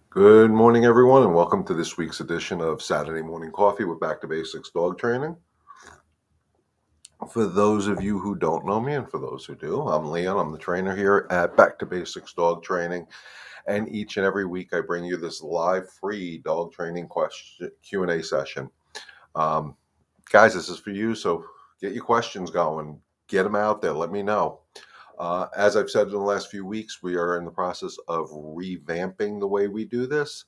Good morning, everyone, and welcome to this week's edition of Saturday Morning Coffee with Back to Basics Dog Training. For those of you who don't know me, and for those who do, I'm Leon. I'm the trainer here at Back to Basics Dog Training, and each and every week I bring you this live, free dog training question Q&A session. Um, Guys, this is for you, so get your questions going, get them out there. Let me know. As I've said in the last few weeks, we are in the process of revamping the way we do this.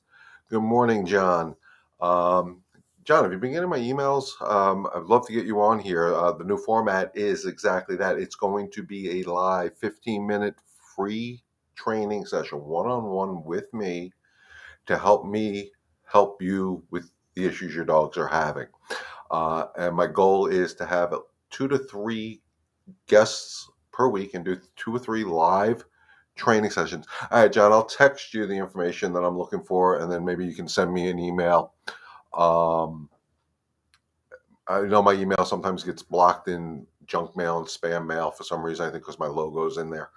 Good morning, John. Um, John, have you been getting my emails? I'd love to get you on here. The new format is exactly that. It's going to be a live 15-minute free training session, one-on-one with me help you with the issues your dogs are having. And my goal is to have 2 to 3 guests per week and do 2 or 3 live training sessions. All right, John, I'll text you the information that I'm looking for, and then maybe you can send me an email. Um, I know my email sometimes gets blocked in junk mail and spam mail for some reason, I think because my logo's in there.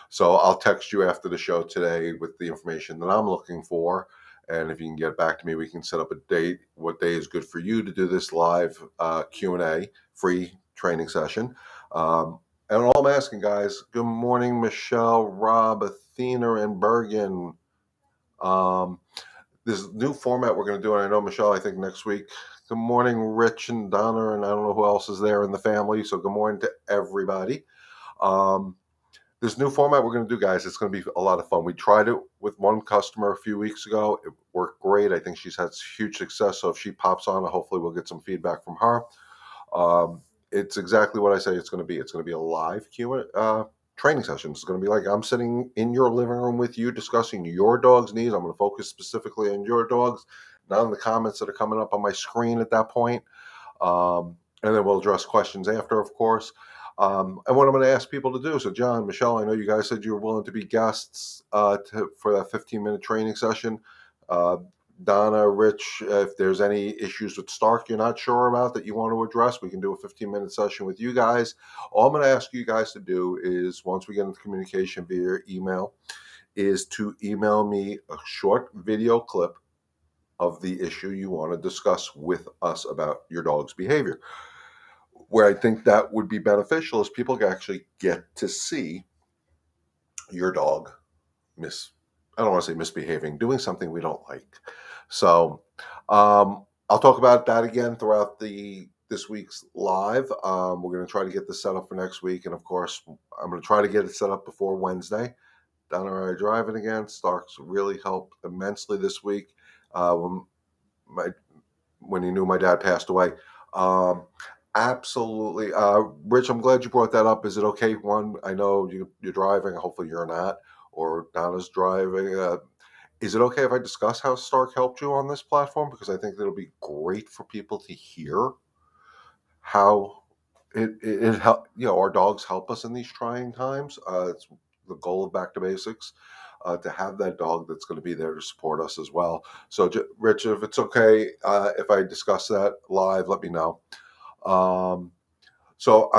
So I'll text you after the show today with the information that I'm looking for. And if you can get back to me, we can set up a date. What day is good for you to do this live Q&A, free training session? And all I'm asking, guys, good morning, Michelle, Rob, Athena, and Bergen. Um, this new format we're going to do, and I know, Michelle, I think next week. Good morning, Rich and Donna, and I don't know who else is there in the family. So good morning to everybody. Um, this new format we're going to do, guys, it's going to be a lot of fun. We tried it with one customer a few weeks ago. It worked great. I think she's had huge success. So if she pops on, hopefully we'll get some feedback from her. It's exactly what I say it's going to be. It's going to be a live training session. It's going to be like I'm sitting in your living room with you discussing your dog's needs. I'm going to focus specifically on your dogs, not on the comments that are coming up on my screen at that point. And then we'll address questions after, of course. And what I'm going to ask people to do. So, John, Michelle, I know you guys said you were willing to be guests for that 15-minute training session. Uh, Donna, Rich, if there's any issues with Stark you're not sure about that you want to address, we can do a 15-minute session with you guys. All I'm going to ask you guys to do is, once we get into communication via email, is to email me a short video clip of the issue you want to discuss with us about your dog's behavior. Where I think that would be beneficial is people can actually get to see your dog I don't want to say misbehaving, doing something we don't like. So I'll talk about that again throughout this week's live. We're going to try to get this set up for next week. And of course, I'm going to try to get it set up before Wednesday. Donna and I are driving again. Starks really helped immensely this week when, when he knew my dad passed away. Absolutely. Rich, I'm glad you brought that up. Is it okay? One, I know you're driving. Hopefully you're not, or Donna's driving. Is it okay if I discuss how Stark helped you on this platform? Because I think it'll be great for people to hear how it help. Our dogs help us in these trying times. It's the goal of Back to Basics. To have that dog that's going to be there to support us as well. So, Rich, if it's okay, if I discuss that live, let me know. So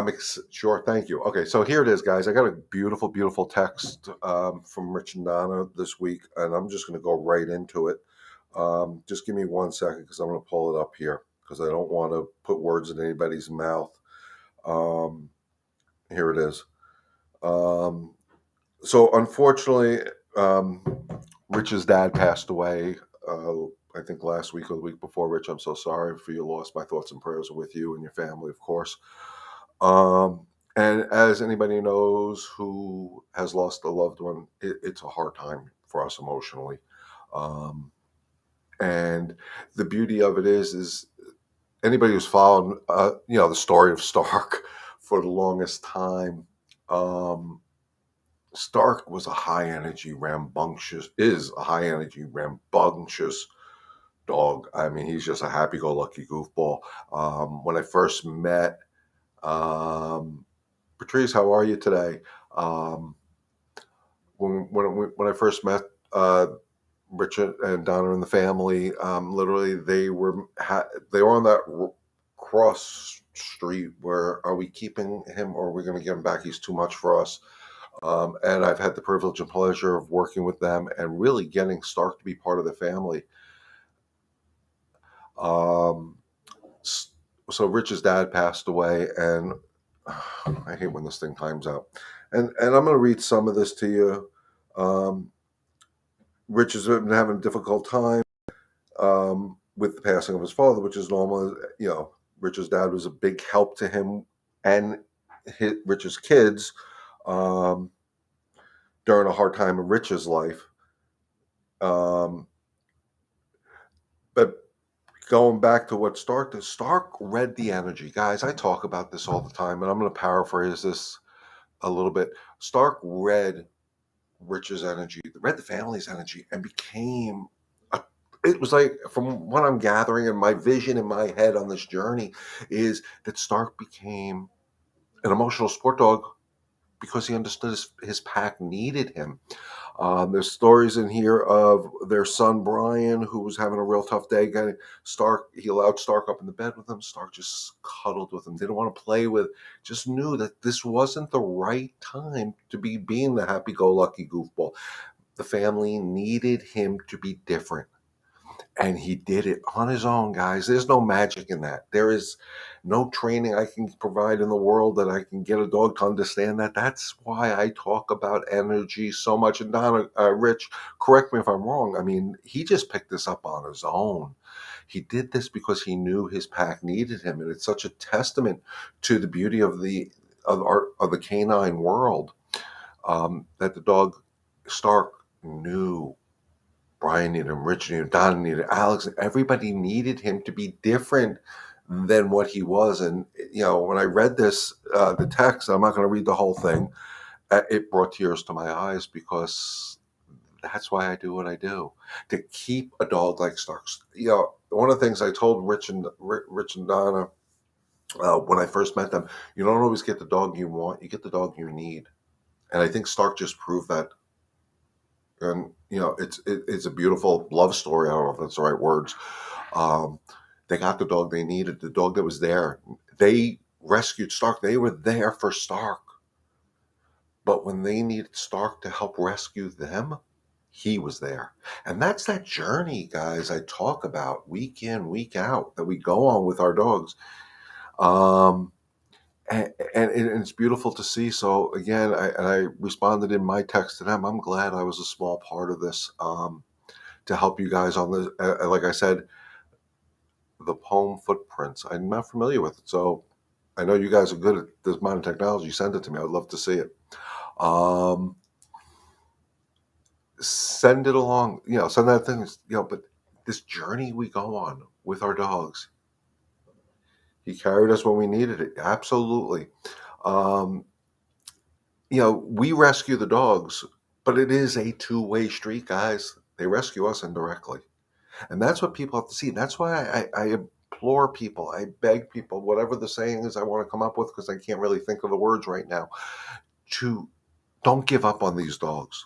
sure. Thank you. Okay. So here it is, guys. I got a beautiful, beautiful text from Rich and Donna this week, and I'm just going to go right into it. Just give me 1 second because I'm going to pull it up here because I don't want to put words in anybody's mouth. Here it is. So unfortunately, Rich's dad passed away. I think last week or the week before. Rich, I'm so sorry for your loss. My thoughts and prayers are with you and your family, of course. And as anybody knows who has lost a loved one, it's a hard time for us emotionally. And the beauty of it is anybody who's followed, the story of Stark for the longest time. Stark was a high energy, rambunctious dog. I mean, he's just a happy go lucky goofball. When I first met, Patrice, how are you today? When I first met Richard and Donna and the family, literally they were on that cross street where are we keeping him or are we going to give him back? He's too much for us. And I've had the privilege and pleasure of working with them and really getting Stark to be part of the family. Um, so Rich's dad passed away, and I hate when this thing times out. And I'm going to read some of this to you. Um, Rich has been having a difficult time with the passing of his father, which is normal. Rich's dad was a big help to him and Rich's kids um, during a hard time in Rich's life. Um, but going back to what Stark does, Stark read the energy. Guys, I talk about this all the time, and I'm going to paraphrase this a little bit. Stark read Rich's energy, read the family's energy, and became it was like, from what I'm gathering and my vision in my head on this journey, is that Stark became an emotional support dog because he understood his pack needed him. There's stories in here of their son Brian, who was having a real tough day. Getting Stark, he allowed Stark up in the bed with him. Stark just cuddled with him. Didn't want to play with. Just knew that this wasn't the right time to be being the happy-go-lucky goofball. The family needed him to be different. And he did it on his own, guys. There's no magic in that. There is no training I can provide in the world that I can get a dog to understand that. That's why I talk about energy so much. And Donna, Rich, correct me if I'm wrong. I mean, he just picked this up on his own. He did this because he knew his pack needed him, and it's such a testament to the beauty of the canine world, that the dog Stark knew Brian needed him, Rich needed him, Don needed him, Alex. Everybody needed him to be different than what he was. And when I read this, the text, I'm not going to read the whole thing. It brought tears to my eyes because that's why I do what I do, to keep a dog like Starks. One of the things I told Rich and Donna when I first met them, you don't always get the dog you want; you get the dog you need. And I think Stark just proved that. And it's a beautiful love story. I don't know if that's the right words. Um, they got the dog they needed, the dog that was there. They rescued Stark. They were there for Stark. But when they needed Stark to help rescue them, he was there. And that's that journey, guys, I talk about week in, week out, that we go on with our dogs. And it's beautiful to see. So again, I responded in my text to them. I'm glad I was a small part of this, to help you guys on this. Like I said, the poem Footprints. I'm not familiar with it, so I know you guys are good at this modern technology. Send it to me. I would love to see it. Um, Send it along. Send that thing. But this journey we go on with our dogs. He carried us when we needed it. Absolutely. Um, we rescue the dogs, but it is a two-way street, guys. They rescue us indirectly. And that's what people have to see. That's why I implore people, I beg people, whatever the saying is I want to come up with, because I can't really think of the words right now, to don't give up on these dogs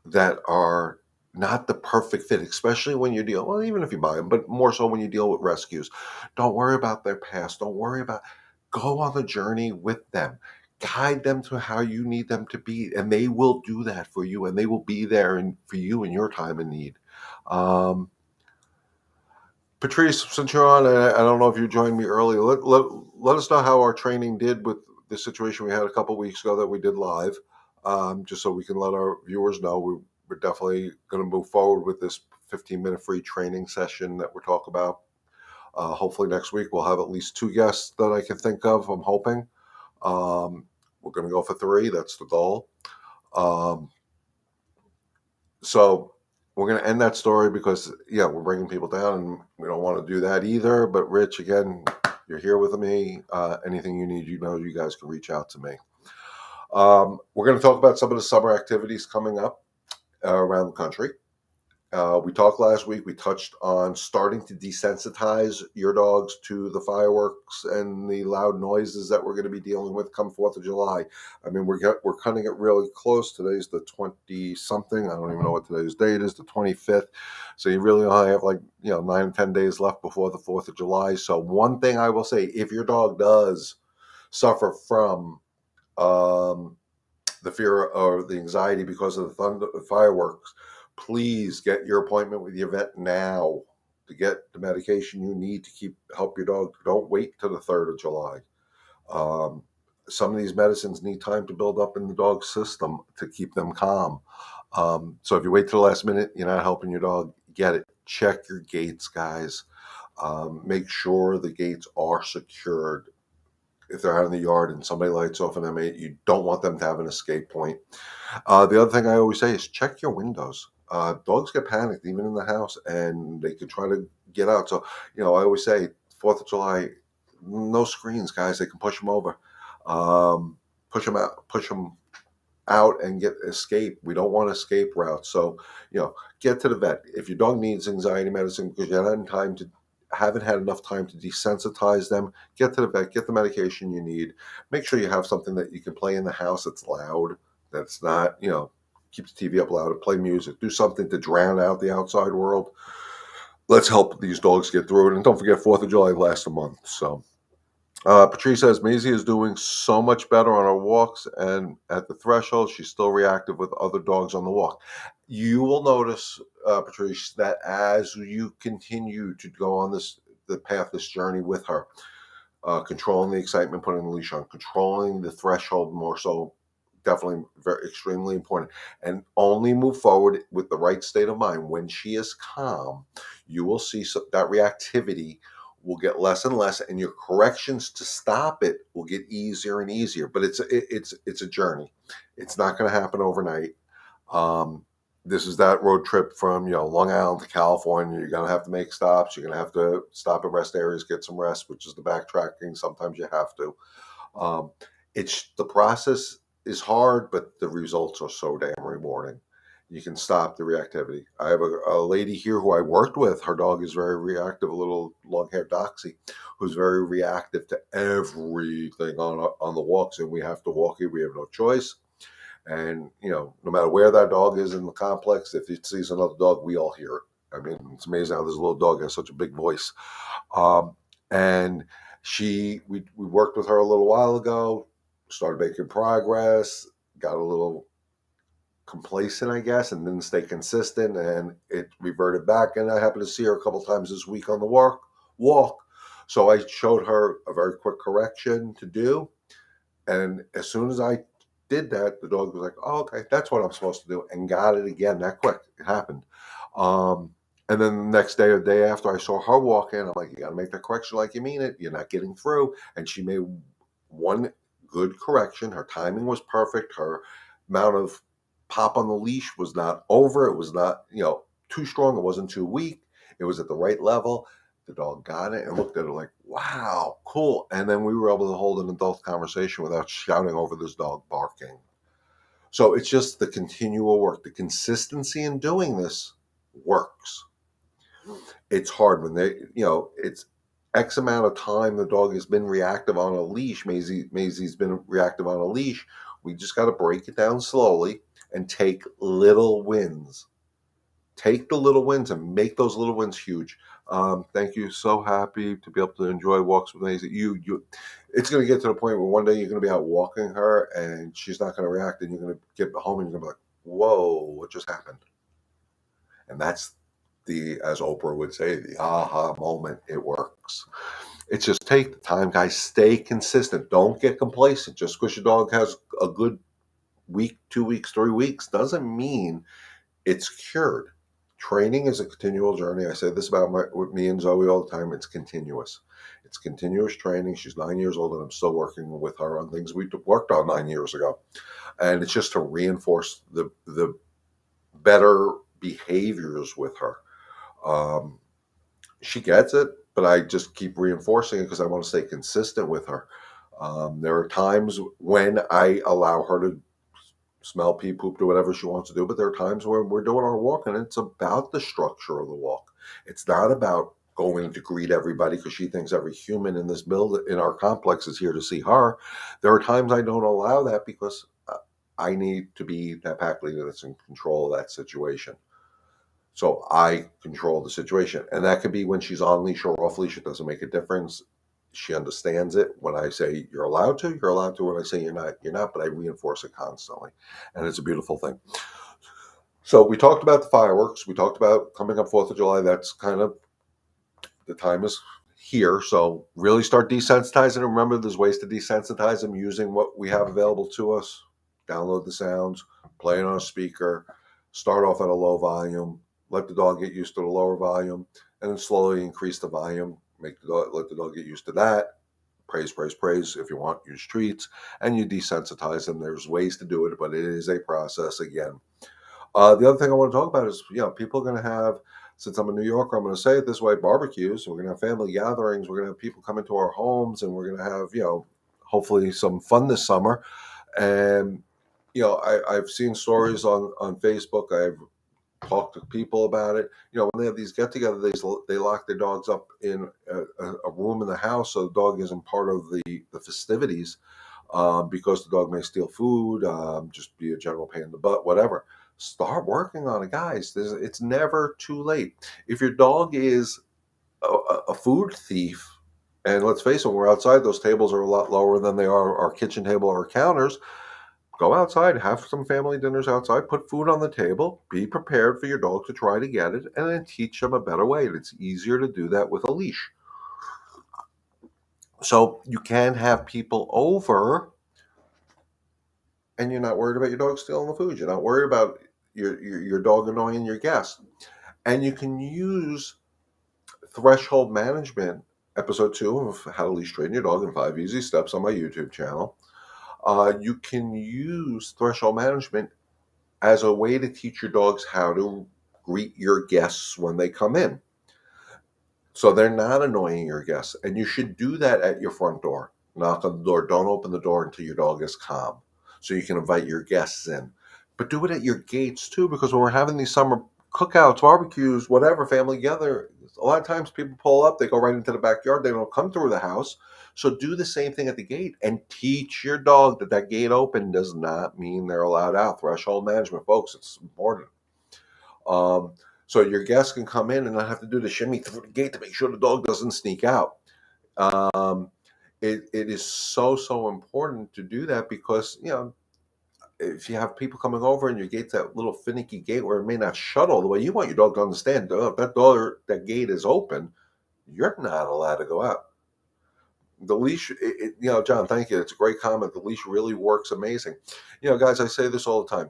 that are not the perfect fit, especially when you deal, well, even if you buy them, but more so when you deal with rescues. Don't worry about their past. Don't worry about, go on the journey with them. Guide them to how you need them to be, and they will do that for you, and they will be there for you in your time of need. Patrice, since you're on, I don't know if you joined me earlier. Let us know how our training did with the situation we had a couple weeks ago that we did live, just so we can let our viewers know. We're definitely going to move forward with this 15-minute free training session that we're talking about. Hopefully next week we'll have at least 2 guests that I can think of. I'm hoping. We're going to go for 3. That's the goal. So we're going to end that story because, we're bringing people down, and we don't want to do that either. But Rich, again, you're here with me. Anything you need, you guys can reach out to me. We're going to talk about some of the summer activities coming up around the country. We talked last week. We touched on starting to desensitize your dogs to the fireworks and the loud noises that we're going to be dealing with come 4th of July. I mean, we're cutting it really close. Today's the 20-something. I don't even know what today's date is, the 25th. So you really only have 9 or 10 days left before the 4th of July. So one thing I will say, if your dog does suffer from the fear or the anxiety because of the fireworks, please get your appointment with your vet now to get the medication you need to help your dog. Don't wait till the 3rd of July. Um, some of these medicines need time to build up in the dog's system to keep them calm. So if you wait till the last minute, you're not helping your dog. Get it. Check your gates, guys. Make sure the gates are secured. If they're out in the yard and somebody lights off an M8, you don't want them to have an escape point. The other thing I always say is check your windows. Dogs get panicked even in the house, and they can try to get out. So, I always say 4th of July, no screens, guys. They can push them over, push them out and get escape. We don't want escape routes. So, get to the vet. If your dog needs anxiety medicine because you haven't had enough time to desensitize them, get to the vet, get the medication you need. Make sure you have something that you can play in the house that's loud, that's not, keep the TV up loud, play music, do something to drown out the outside world. Let's help these dogs get through it. And don't forget, 4th of July lasts a month. So, Patrice says, Maisie is doing so much better on her walks, and at the threshold, she's still reactive with other dogs on the walk. You will notice, Patrice, that as you continue to go on this journey with her, controlling the excitement, putting the leash on, controlling the threshold more so, definitely very extremely important, and only move forward with the right state of mind. When she is calm, you will see that reactivity will get less and less, and your corrections to stop it will get easier and easier. But it's a journey. It's not going to happen overnight. This is that road trip from Long Island to California. You're going to have to make stops. You're going to have to stop at rest areas, get some rest, which is the backtracking. Sometimes you have to. It's the process is hard, but the results are so damn rewarding. You can stop the reactivity. I have a lady here who I worked with. Her dog is very reactive, a little long-haired Doxy, who's very reactive to everything on the walks, and we have to walk it. We have no choice. And, no matter where that dog is in the complex, if it sees another dog, we all hear it. I mean, it's amazing how this little dog has such a big voice. And we worked with her a little while ago, started making progress, got a little complacent, I guess, and didn't stay consistent, and it reverted back. And I happened to see her a couple times this week on the walk. So I showed her a very quick correction to do. And as soon as I did that, the dog was like, oh, okay, that's what I'm supposed to do, and got it again that quick. It happened. And then the next day or day after, I saw her walk in. I'm like, you got to make that correction like you mean it. You're not getting through. And she made one good correction. Her timing was perfect. Her amount of pop on the leash was not over. It was not, too strong. It wasn't too weak. It was at the right level. The dog got it and looked at it like, wow, cool. And then we were able to hold an adult conversation without shouting over this dog barking. So it's just the continual work. The consistency in doing this works. It's hard when it's X amount of time the dog has been reactive on a leash. Maisie's been reactive on a leash. We just got to break it down slowly and take little wins. Take the little wins and make those little wins huge. Thank you. So happy to be able to enjoy walks with Maisie. It's going to get to the point where one day you're going to be out walking her and she's not going to react, and you're going to get home and you're going to be like, whoa, what just happened? And that's as Oprah would say, the aha moment. It works. It's just take the time, guys. Stay consistent. Don't get complacent. Just because your dog has a good week, 2 weeks, 3 weeks doesn't mean it's cured. Training is a continual journey. I say this with me and Zoe all the time. It's continuous. It's continuous training. She's 9 years old, and I'm still working with her on things we worked on 9 years ago. And it's just to reinforce the better behaviors with her. She gets it, but I just keep reinforcing it because I want to stay consistent with her. There are times when I allow her to smell pee, poop, do whatever she wants to do, but there are times where we're doing our walk and it's about the structure of the walk. It's not about going to greet everybody because she thinks every human in this in our complex is here to see her. There are times I don't allow that because I need to be that pack leader that's in control of that situation. So I control the situation. And that could be when she's on leash or off leash. It doesn't make a difference. She understands it. When I say you're allowed to, you're allowed to. When I say you're not, but I reinforce it constantly. And it's a beautiful thing. So we talked about the fireworks. We talked about coming up 4th of July. That's kind of the time is here. So really start desensitizing. Remember, there's ways to desensitize them using what we have available to us. Download the sounds, play it on a speaker, start off at a low volume, let the dog get used to the lower volume, and then slowly increase the volume. Let the dog get used to that. Praise, praise, praise. If you want, use treats, and you desensitize them. There's ways to do it, but it is a process again. The other thing I want to talk about is, people are going to have, since I'm a New Yorker, I'm going to say it this way, barbecues. We're going to have family gatherings. We're going to have people come into our homes, and we're going to have, hopefully some fun this summer. And, I've seen stories on Facebook. I've talked to people about it. When they have these get-togethers, they lock their dogs up in a room in the house so the dog isn't part of the festivities, because the dog may steal food, just be a general pain in the butt, whatever. Start working on it, guys. It's never too late. If your dog is a food thief, and let's face it, we're outside, those tables are a lot lower than they are our kitchen table or our counters. Go outside, have some family dinners outside, put food on the table, be prepared for your dog to try to get it, and then teach them a better way. And it's easier to do that with a leash. So you can have people over, and you're not worried about your dog stealing the food. You're not worried about your dog annoying your guests. And you can use threshold management, episode 2 of How to Leash Train Your Dog in 5 Easy Steps on my YouTube channel. You can use threshold management as a way to teach your dogs how to greet your guests when they come in, so they're not annoying your guests. And you should do that at your front door. Knock on the door. Don't open the door until your dog is calm, so you can invite your guests in. But do it at your gates too, because when we're having these summer cookouts, barbecues, whatever, family gather, a lot of times people pull up, they go right into the backyard, they don't come through the house. So do the same thing at the gate and teach your dog that gate open does not mean they're allowed out. Threshold management, folks, it's important. So your guests can come in and not have to do the shimmy through the gate to make sure the dog doesn't sneak out. It is so important to do that, because if you have people coming over and your gate's that little finicky gate where it may not shut all the way, you want your dog to understand, if that gate is open, you're not allowed to go out. The leash, John, thank you. It's a great comment. The leash really works amazing. Guys, I say this all the time.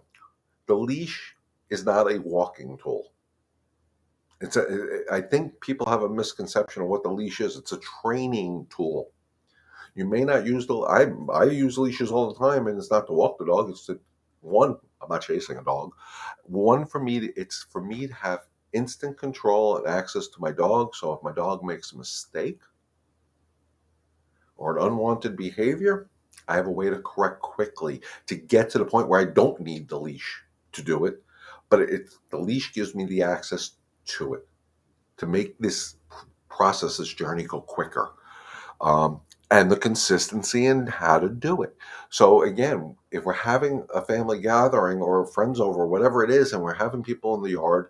The leash is not a walking tool. I think people have a misconception of what the leash is. It's a training tool. You may not use I use leashes all the time, and it's not to walk the dog. It's to, one, I'm not chasing a dog. One, it's for me to have instant control and access to my dog. So if my dog makes a mistake or an unwanted behavior, I have a way to correct quickly, to get to the point where I don't need the leash to do it. But the leash gives me the access to it, to make this process, this journey, go quicker. And the consistency in how to do it. So again, if we're having a family gathering or friends over, whatever it is, and we're having people in the yard,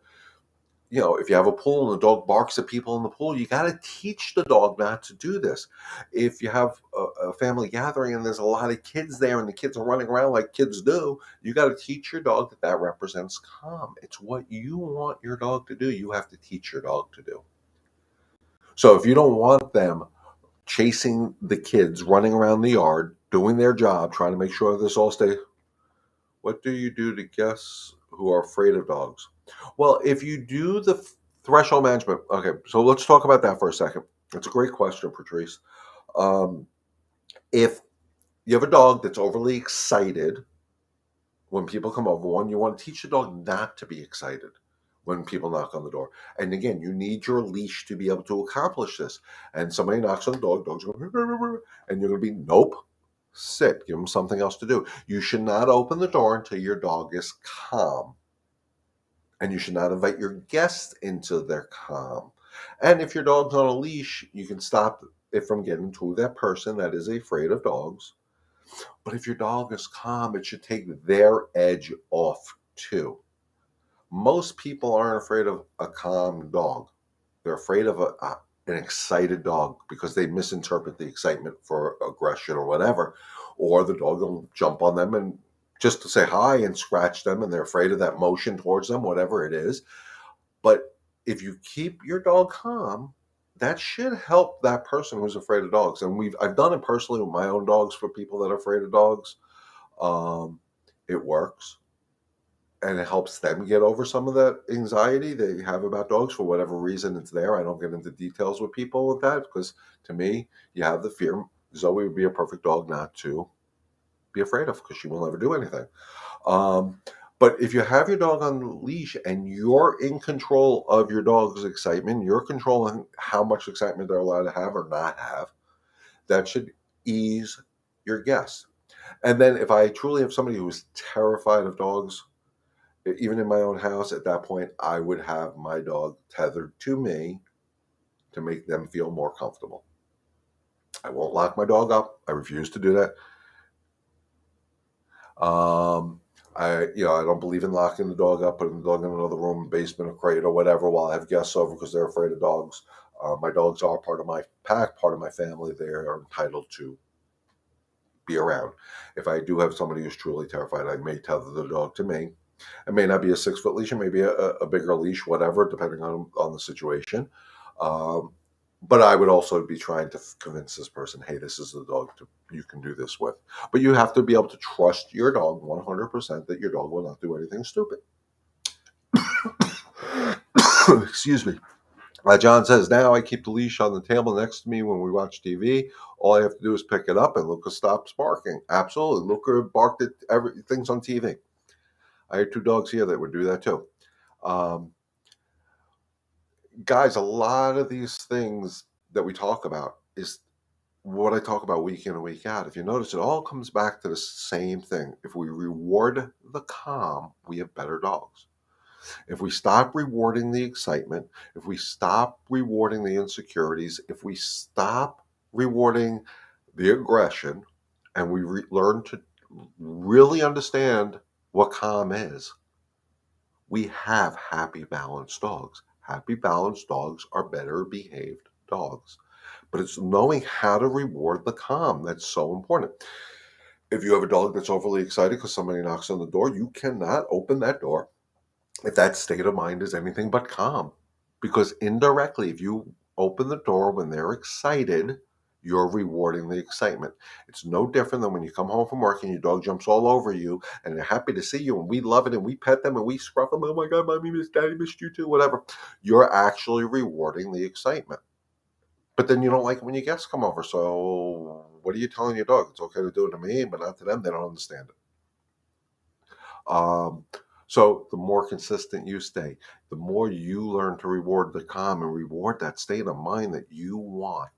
if you have a pool and the dog barks at people in the pool, you got to teach the dog not to do this. If you have a family gathering and there's a lot of kids there and the kids are running around like kids do, you got to teach your dog that represents calm. It's what you want your dog to do. You have to teach your dog to do. So if you don't want them chasing the kids, running around the yard, doing their job, trying to make sure this all stays, what do you do to guests who are afraid of dogs? Well, if you do the threshold management, okay, so let's talk about that for a second. It's a great question, Patrice. If you have a dog that's overly excited when people come over, one, you want to teach the dog not to be excited when people knock on the door. And again, you need your leash to be able to accomplish this. And somebody knocks on the door, dog's going, and you're going to be, nope, sit, give them something else to do. You should not open the door until your dog is calm. And you should not invite your guests into their calm. And if your dog's on a leash, you can stop it from getting to that person that is afraid of dogs. But if your dog is calm, it should take their edge off too. Most people aren't afraid of a calm dog. They're afraid of an excited dog because they misinterpret the excitement for aggression or whatever, or the dog will jump on them and just to say hi and scratch them, and they're afraid of that motion towards them, whatever it is. But if you keep your dog calm, that should help that person who's afraid of dogs. And I've done it personally with my own dogs for people that are afraid of dogs. Um, it works, and it helps them get over some of that anxiety they have about dogs for whatever reason it's there. I don't get into details with people with that because to me, you have the fear. Zoe would be a perfect dog not to be afraid of because she will never do anything. Um, but if you have your dog on the leash and you're in control of your dog's excitement, you're controlling how much excitement they're allowed to have or not have, that should ease your guess. And then if I truly have somebody who is terrified of dogs, even in my own house, at that point, I would have my dog tethered to me to make them feel more comfortable. I won't lock my dog up. I refuse to do that. I don't believe in locking the dog up, putting the dog in another room, basement, or crate, or whatever, while I have guests over because they're afraid of dogs. My dogs are part of my pack, part of my family. They are entitled to be around. If I do have somebody who's truly terrified, I may tether the dog to me. It may not be a 6 foot leash, it may be a bigger leash, whatever, depending on the situation. Um, but I would also be trying to convince this person, hey, this is the dog you can do this with. But you have to be able to trust your dog 100% that your dog will not do anything stupid. Excuse me. John says, now I keep the leash on the table next to me when we watch TV. All I have to do is pick it up and Luca stops barking. Absolutely. Luca barked at everything's on TV. I had 2 dogs here that would do that too. Um, Guys, a lot of these things that we talk about is what I talk about week in and week out. If you notice, it all comes back to the same thing. If we reward the calm, we have better dogs. If we stop rewarding the excitement, if we stop rewarding the insecurities, if we stop rewarding the aggression, and we learn to really understand what calm is, we have happy, balanced dogs. Happy, balanced dogs are better behaved dogs. But it's knowing how to reward the calm that's so important. If you have a dog that's overly excited because somebody knocks on the door, you cannot open that door if that state of mind is anything but calm. Because indirectly, if you open the door when they're excited, you're rewarding the excitement. It's no different than when you come home from work and your dog jumps all over you and they're happy to see you and we love it and we pet them and we scruff them. Oh my God, mommy missed, daddy missed you too, whatever. You're actually rewarding the excitement. But then you don't like it when your guests come over. So what are you telling your dog? It's okay to do it to me, but not to them. They don't understand it. So the more consistent you stay, the more you learn to reward the calm and reward that state of mind that you want.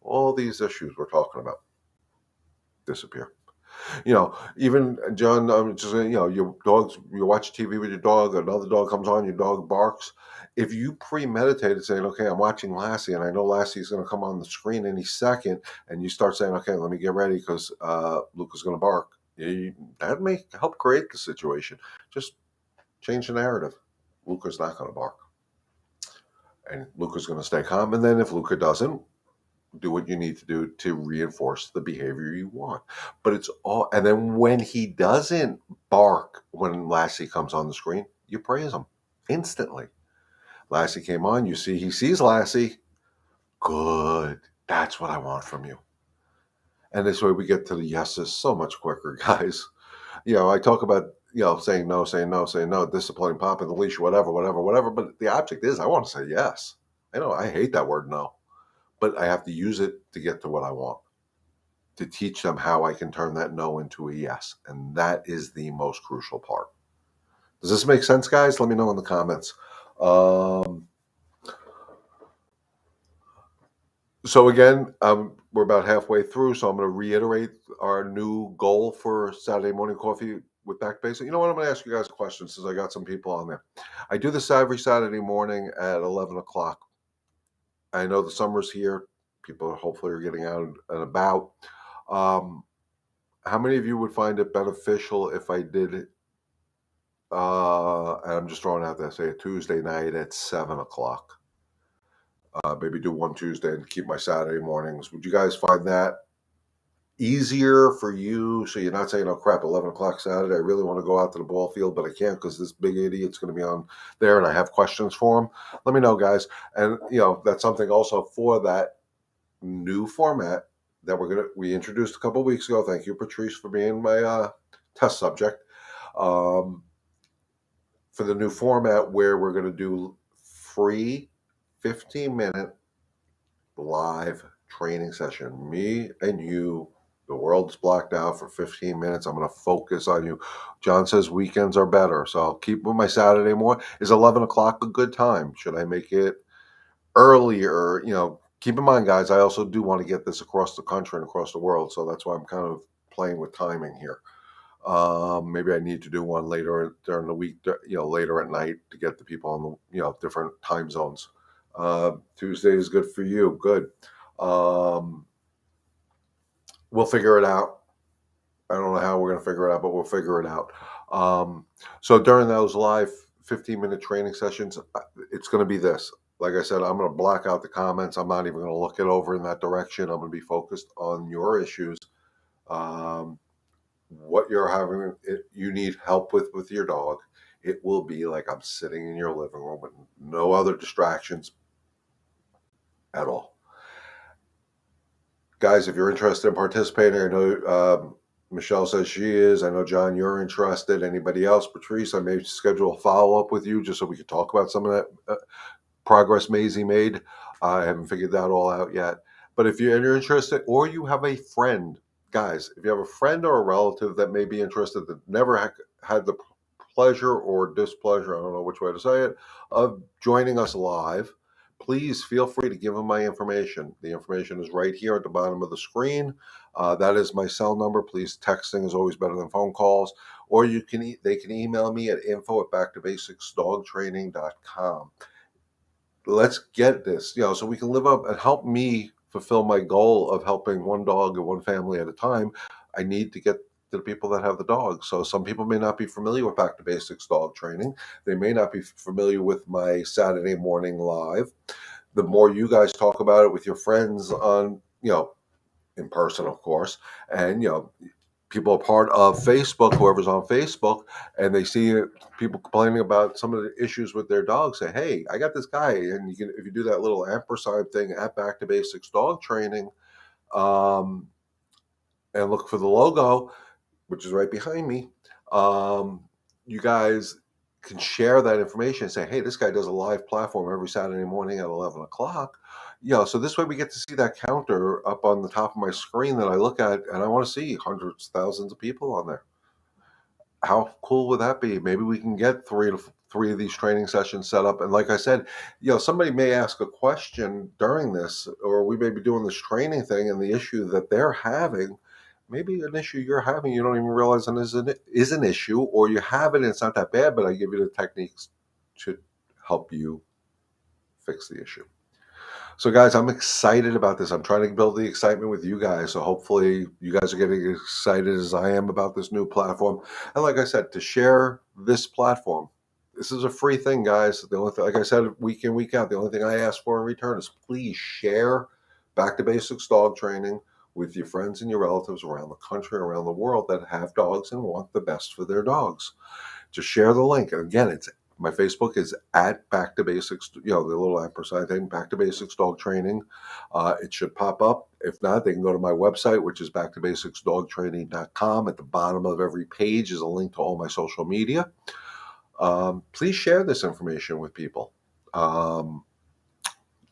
All these issues we're talking about disappear. Even John, just your dogs. You watch TV with your dog. Another dog comes on. Your dog barks. If you premeditated saying, "Okay, I'm watching Lassie, and I know Lassie's going to come on the screen any second," and you start saying, "Okay, let me get ready because Luca's going to bark," that may help create the situation. Just change the narrative. Luca's not going to bark, and Luca's going to stay calm. And then if Luca doesn't, do what you need to do to reinforce the behavior you want. But it's all, and then when he doesn't bark when Lassie comes on the screen, you praise him instantly. Lassie came on, he sees Lassie. Good. That's what I want from you. And this way we get to the yeses so much quicker, guys. I talk about, saying no, saying no, saying no, disciplining, popping the leash, whatever, whatever, whatever. But the object is I want to say yes. I know I hate that word no. But I have to use it to get to what I want, to teach them how I can turn that no into a yes. And that is the most crucial part. Does this make sense, guys? Let me know in the comments. So again, we're about halfway through, so I'm going to reiterate our new goal for Saturday morning coffee with Back Basic. You know what? I'm going to ask you guys a question since I got some people on there. I do this every Saturday morning at 11 o'clock. I know the summer's here. People hopefully are getting out and about. How many of you would find it beneficial if I did it, and I'm just throwing out there, say a Tuesday night at 7 o'clock? Maybe do one Tuesday and keep my Saturday mornings. Would you guys find that easier for you? So you're not saying, oh crap, 11 o'clock Saturday, I really want to go out to the ball field, but I can't because this big idiot's going to be on there and I have questions for him. Let me know, guys. And, that's something also for that new format that we introduced a couple weeks ago. Thank you, Patrice, for being my test subject. For the new format where we're going to do free 15-minute live training session. Me and you, the world's blocked out for 15 minutes. I'm going to focus on you. John says weekends are better, so I'll keep with my Saturday morning. Is 11 o'clock a good time? Should I make it earlier? Keep in mind, guys, I also do want to get this across the country and across the world, so that's why I'm kind of playing with timing here. Maybe I need to do one later during the week, later at night to get the people on the, different time zones. Tuesday is good for you. Good. We'll figure it out. I don't know how we're going to figure it out, but we'll figure it out. So during those live 15-minute training sessions, it's going to be this. Like I said, I'm going to block out the comments. I'm not even going to look it over in that direction. I'm going to be focused on your issues. What you're having, you need help with your dog. It will be like I'm sitting in your living room with no other distractions at all. Guys, if you're interested in participating, I know Michelle says she is. I know, John, you're interested. Anybody else? Patrice, I may schedule a follow-up with you just so we can talk about some of that progress Maisie made. I haven't figured that all out yet. But if you're interested, or you have a friend, guys, if you have a friend or a relative that may be interested that never had the pleasure or displeasure, I don't know which way to say it, of joining us live, please feel free to give them my information. The information is right here at the bottom of the screen. That is my cell number. Please, texting is always better than phone calls. Or they can email me at info@backtobasicsdogtraining.com. Let's get this, so we can live up and help me fulfill my goal of helping one dog and one family at a time. I need to get to the people that have the dogs. So some people may not be familiar with Back to Basics dog training. They may not be familiar with my Saturday morning live. The more you guys talk about it with your friends on, in person, of course, and, people are part of Facebook, whoever's on Facebook, and they see people complaining about some of the issues with their dogs. Say, hey, I got this guy, and if you do that little ampersand thing at Back to Basics Dog Training, and look for the logo, which is right behind me, you guys can share that information and say, hey, this guy does a live platform every Saturday morning at 11 o'clock. So this way we get to see that counter up on the top of my screen that I look at, and I want to see hundreds, thousands of people on there. How cool would that be? Maybe we can get three of these training sessions set up. And like I said, somebody may ask a question during this, or we may be doing this training thing, and the issue that they're having, maybe an issue you're having, you don't even realize is an issue, or you have it and it's not that bad, but I give you the techniques to help you fix the issue. So guys, I'm excited about this. I'm trying to build the excitement with you guys. So hopefully you guys are getting excited as I am about this new platform. And like I said, to share this platform, this is a free thing, guys. The only thing, like I said, week in, week out, the only thing I ask for in return is please share Back to Basics Dog Training with your friends and your relatives around the country, around the world that have dogs and want the best for their dogs. Just share the link. And again, my Facebook is at Back to Basics, the little ampersand thing, Back to Basics Dog Training. It should pop up. If not, they can go to my website, which is backtobasicsdogtraining.com. At the bottom of every page is a link to all my social media. Please share this information with people. The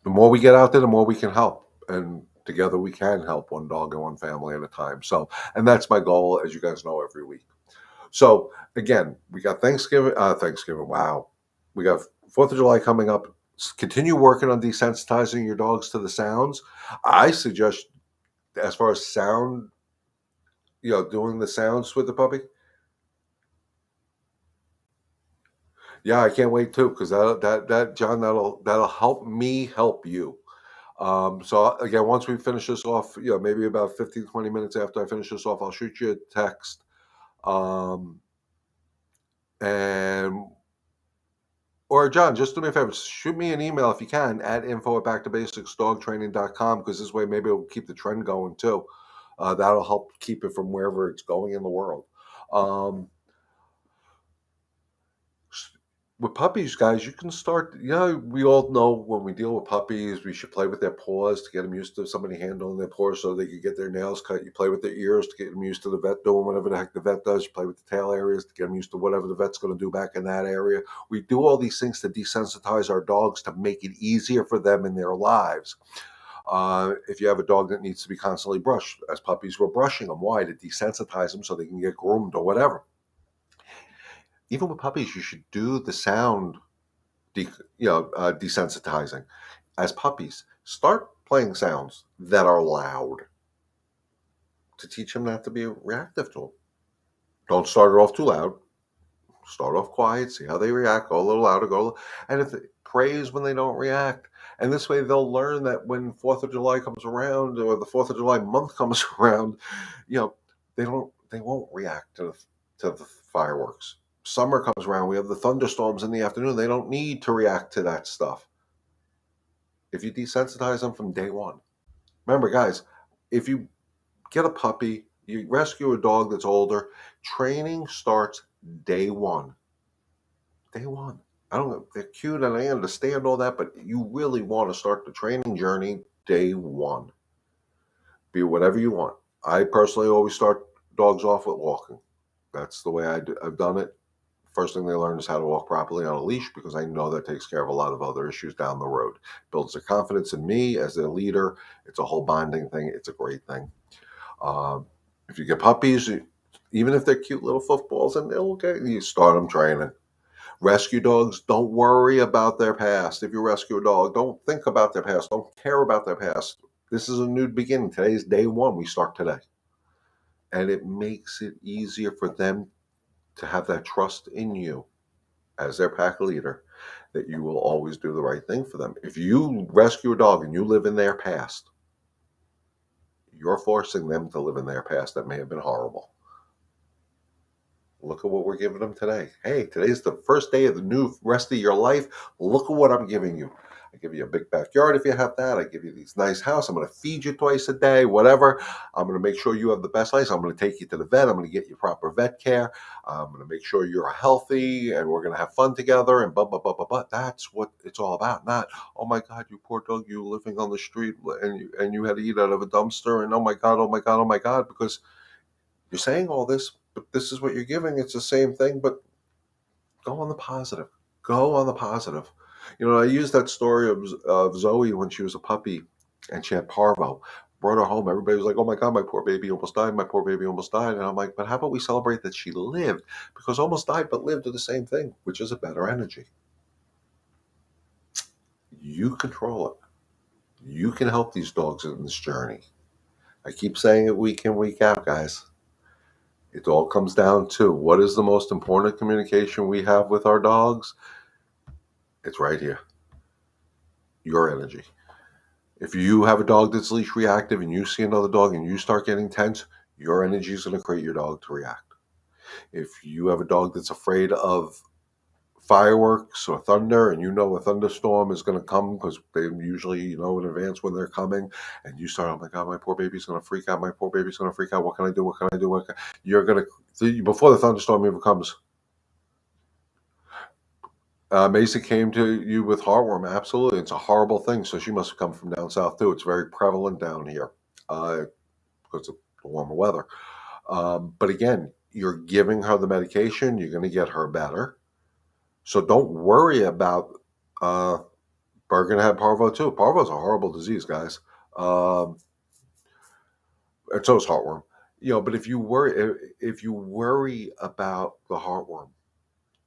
more we get out there, the more we can help. And together we can help one dog and one family at a time. And that's my goal, as you guys know, every week. So again, we got Thanksgiving. Wow. We got 4th of July coming up. Continue working on desensitizing your dogs to the sounds. I suggest, as far as sound, doing the sounds with the puppy. Yeah, I can't wait too, because that John, that'll help me help you. So again, once we finish this off, maybe about 15, 20 minutes after I finish this off, I'll shoot you a text. And Or John, just do me a favor, shoot me an email if you can at info@backtobasicsdogtraining.com, because this way maybe it'll keep the trend going too. That'll help keep it from wherever it's going in the world. Um, with puppies, guys, you can start. We all know when we deal with puppies, we should play with their paws to get them used to somebody handling their paws so they can get their nails cut. You play with their ears to get them used to the vet doing whatever the heck the vet does. You play with the tail areas to get them used to whatever the vet's going to do back in that area. We do all these things to desensitize our dogs to make it easier for them in their lives. If you have a dog that needs to be constantly brushed, as puppies, we're brushing them. Why? To desensitize them so they can get groomed or whatever. Even with puppies, you should do the sound desensitizing. As puppies, start playing sounds that are loud to teach them not to be reactive to them. Don't start it off too loud. Start off quiet, see how they react, go a little louder, and if praise when they don't react. And this way they'll learn that when 4th of July comes around or the 4th of July month comes around, they won't react to the fireworks. Summer comes around, we have the thunderstorms in the afternoon. They don't need to react to that stuff if you desensitize them from day one. Remember, guys, if you get a puppy, you rescue a dog that's older, training starts day one. Day one. I don't know, they're cute and I understand all that, but you really want to start the training journey day one. Be whatever you want. I personally always start dogs off with walking. That's the way I've done it. First thing they learn is how to walk properly on a leash, because I know that takes care of a lot of other issues down the road. Builds their confidence in me as their leader. It's a whole bonding thing. It's a great thing. If you get puppies, even if they're cute little footballs, and you start them training. Rescue dogs, don't worry about their past. If you rescue a dog, don't think about their past. Don't care about their past. This is a new beginning. Today's day one. We start today. And it makes it easier for them to have that trust in you as their pack leader, that you will always do the right thing for them. If you rescue a dog and you live in their past, you're forcing them to live in their past that may have been horrible. Look at what we're giving them today. Hey, today's the first day of the new rest of your life. Look at what I'm giving you. I give you a big backyard if you have that. I give you this nice house. I'm going to feed you twice a day, whatever. I'm going to make sure you have the best life. I'm going to take you to the vet. I'm going to get you proper vet care. I'm going to make sure you're healthy, and we're going to have fun together, and blah, blah, blah, blah, blah. That's what it's all about. Not, oh my God, you poor dog, you living on the street, and you had to eat out of a dumpster, and oh my God, oh my God, oh my God, because you're saying all this, but this is what you're giving. It's the same thing, but go on the positive. Go on the positive. I used that story of Zoe when she was a puppy and she had parvo. Brought her home. Everybody was like, oh my God, my poor baby almost died. My poor baby almost died. And I'm like, but how about we celebrate that she lived? Because almost died but lived are the same thing, which is a better energy. You control it. You can help these dogs in this journey. I keep saying it week in, week out, guys. It all comes down to, what is the most important communication we have with our dogs? It's right here. Your energy. If you have a dog that's leash reactive and you see another dog and you start getting tense, your energy is going to create your dog to react. If you have a dog that's afraid of fireworks or thunder, and you know a thunderstorm is going to come because they usually know in advance when they're coming, and you start, oh my God, my poor baby's going to freak out. My poor baby's going to freak out. What can I do? What can I do? You're going to, before the thunderstorm even comes, Macy came to you with heartworm. Absolutely. It's a horrible thing. So she must have come from down south too. It's very prevalent down here because of the warmer weather. But again, you're giving her the medication. You're going to get her better. So don't worry about Bergen had parvo too. Parvo is a horrible disease, guys. And so is heartworm. But if you worry about the heartworm,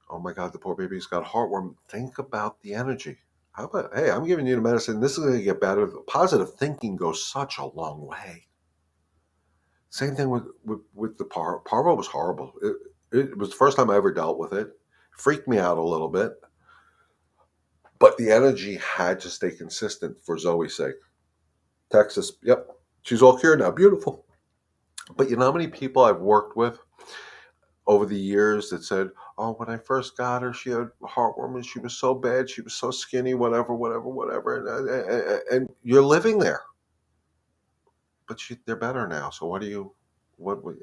oh my God, the poor baby's got heartworm. Think about the energy. How about, hey, I'm giving you the medicine. This is going to get better. Positive thinking goes such a long way. Same thing with the parvo was horrible. It was the first time I ever dealt with it. It freaked me out a little bit. But the energy had to stay consistent for Zoe's sake. Texas, yep. She's all cured now. Beautiful. But you know how many people I've worked with over the years that said, Oh, when I first got her, she had heartworm and she was so bad. She was so skinny, whatever, whatever, whatever. And you're living there, but they're better now. So what do you?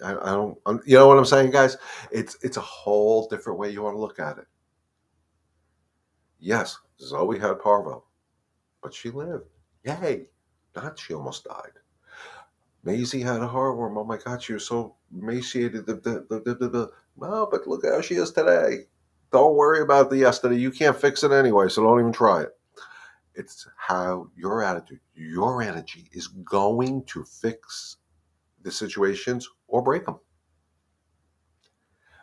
I don't. You know what I'm saying, guys? It's a whole different way you want to look at it. Yes, Zoe had parvo, but she lived. Yay! Not she almost died. Maisie had a heartworm. Oh my God, she was so emaciated. No, but look how she is today. Don't worry about the yesterday. You can't fix it anyway, so don't even try it. It's how your attitude, your energy is going to fix the situations or break them.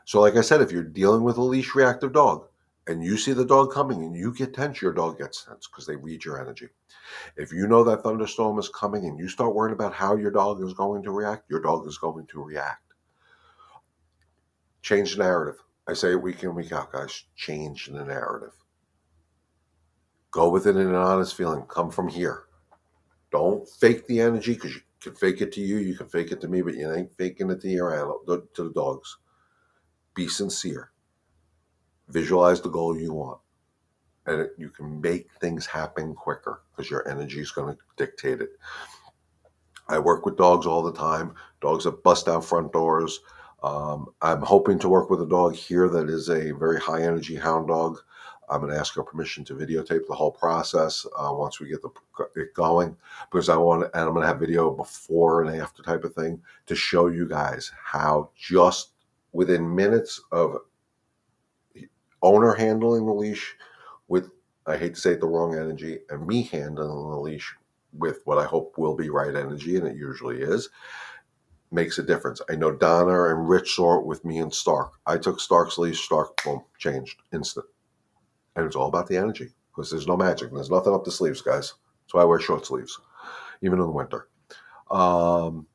So, like I said, if you're dealing with a leash reactive dog and you see the dog coming and you get tense, your dog gets tense because they read your energy. If you know that thunderstorm is coming and you start worrying about how your dog is going to react, your dog is going to react. Change the narrative. I say it week in, week out, guys. Change the narrative. Go with it in an honest feeling. Come from here. Don't fake the energy because you can fake it to you, you can fake it to me, but you ain't faking it to your animal, to the dogs. Be sincere. Visualize the goal you want. And you can make things happen quicker because your energy is going to dictate it. I work with dogs all the time, dogs that bust out front doors. I'm hoping to work with a dog here that is a very high energy hound dog. I'm going to ask her permission to videotape the whole process once we get it going, because and I'm going to have video before and after type of thing to show you guys how just within minutes of owner handling the leash with, I hate to say it, the wrong energy, and me handling the leash with what I hope will be right energy, and it usually is, makes a difference. I know Donna and Rich saw it with me and Stark. I took Stark's leash, Stark, boom, changed, instant. And it's all about the energy because there's no magic. There's nothing up the sleeves, guys. That's why I wear short sleeves, even in the winter. So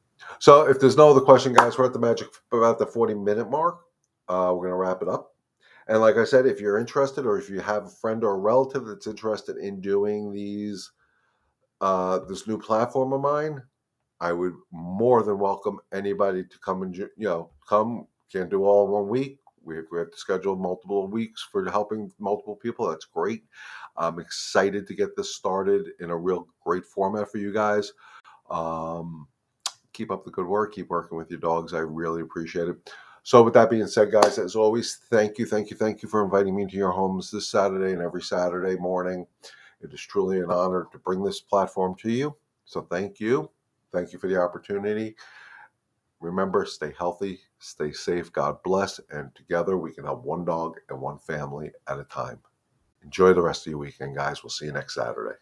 if there's no other question, guys, we're at the magic about the 40-minute mark. We're going to wrap it up. And like I said, if you're interested or if you have a friend or a relative that's interested in doing this new platform of mine, I would more than welcome anybody to come and, come. Can't do all in 1 week. We have to schedule multiple weeks for helping multiple people. That's great. I'm excited to get this started in a real great format for you guys. Keep up the good work. Keep working with your dogs. I really appreciate it. So with that being said, guys, as always, thank you for inviting me into your homes this Saturday and every Saturday morning. It is truly an honor to bring this platform to you. So thank you. Thank you for the opportunity. Remember, stay healthy, stay safe, God bless, and together we can help one dog and one family at a time. Enjoy the rest of your weekend, guys. We'll see you next Saturday.